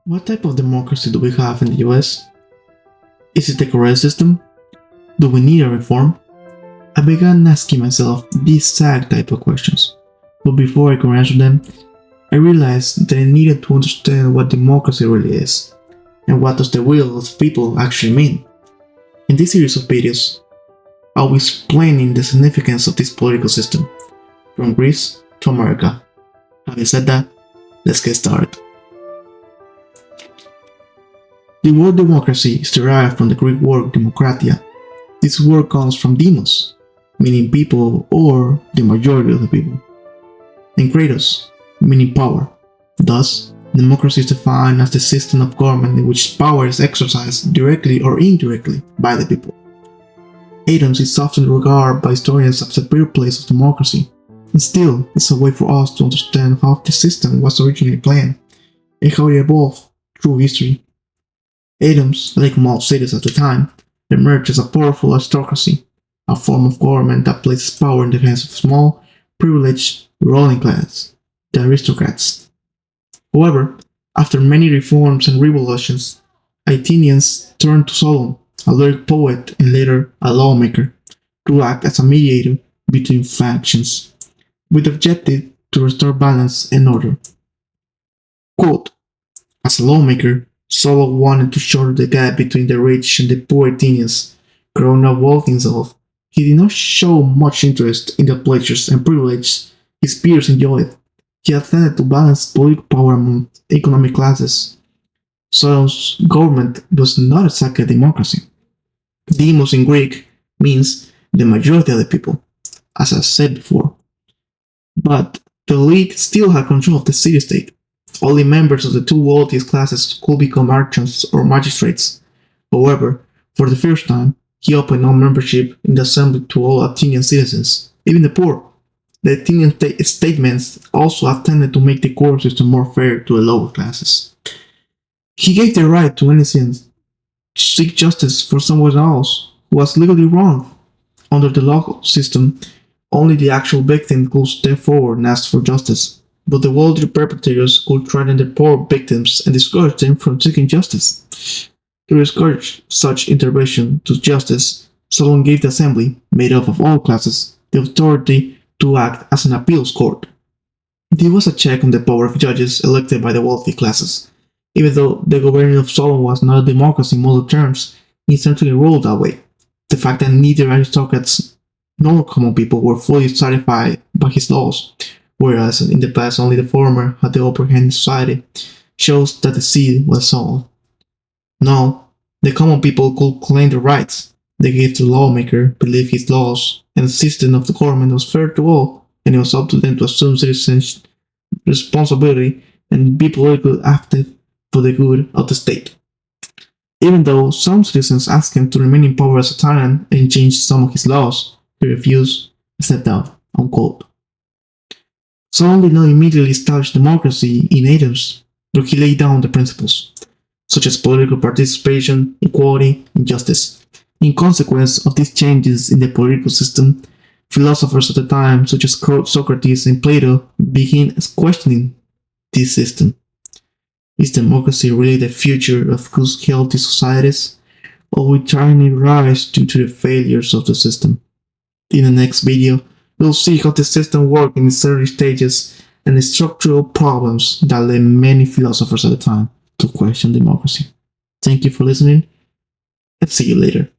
What type of democracy do we have in the US? Is it the correct system? Do we need a reform? I began asking myself these exact type of questions, but before I could answer them, I realized that I needed to understand what democracy really is, and what does the will of people actually mean. In this series of videos, I'll be explaining the significance of this political system, from Greece to America. Having said that, let's get started. The word democracy is derived from the Greek word demokratia. This word comes from demos, meaning people or the majority of the people, and kratos, meaning power. Thus, democracy is defined as the system of government in which power is exercised directly or indirectly by the people. Athens is often regarded by historians as the birthplace of democracy, and still it's a way for us to understand how the system was originally planned and how it evolved through history. Athens, like most cities at the time, emerged as a powerful aristocracy, a form of government that places power in the hands of small, privileged ruling class, the aristocrats. However, after many reforms and revolutions, Athenians turned to Solon, a lyric poet and later a lawmaker, to act as a mediator between factions, with the objective to restore balance and order. Quote, as a lawmaker, Solon wanted to shorten the gap between the rich and the poor Athenians. Growing up wealthy himself, he did not show much interest in the pleasures and privileges his peers enjoyed. He attempted to balance political power among economic classes. Solon's government was not exactly a democracy. Demos in Greek means the majority of the people, as I said before. But the elite still had control of the city-state. Only members of the two wealthiest classes could become merchants or magistrates. However, for the first time, he opened no membership in the assembly to all Athenian citizens, even the poor. The Athenian statements also attempted to make the court system more fair to the lower classes. He gave the right to any citizen to seek justice for someone else who was legally wrong. Under the law system, only the actual victim could step forward and ask for justice, but the wealthy perpetrators could threaten the poor victims and discourage them from seeking justice. To discourage such intervention to justice, Solon gave the assembly, made up of all classes, the authority to act as an appeals court. This was a check on the power of judges elected by the wealthy classes. Even though the government of Solon was not a democracy in modern terms, it certainly ruled that way. The fact that neither aristocrats nor common people were fully satisfied by his laws, whereas in the past only the former had the upper hand in society, shows that the seed was sown. Now, the common people could claim their rights. They gave the lawmaker, believed his laws, and the system of the government was fair to all, and it was up to them to assume citizens' responsibility and be politically active for the good of the state. Even though some citizens asked him to remain in power as a tyrant and change some of his laws, he refused and stepped down. Unquote. Solon did not immediately establish democracy in Athens, but he laid down the principles, such as political participation, equality, and justice. In consequence of these changes in the political system, philosophers at the time, such as Socrates and Plato, began questioning this system. Is democracy really the future of good, healthy societies, or will tyranny rise due to the failures of the system? In the next video, we'll see how the system worked in its early stages and the structural problems that led many philosophers at the time to question democracy. Thank you for listening, and see you later.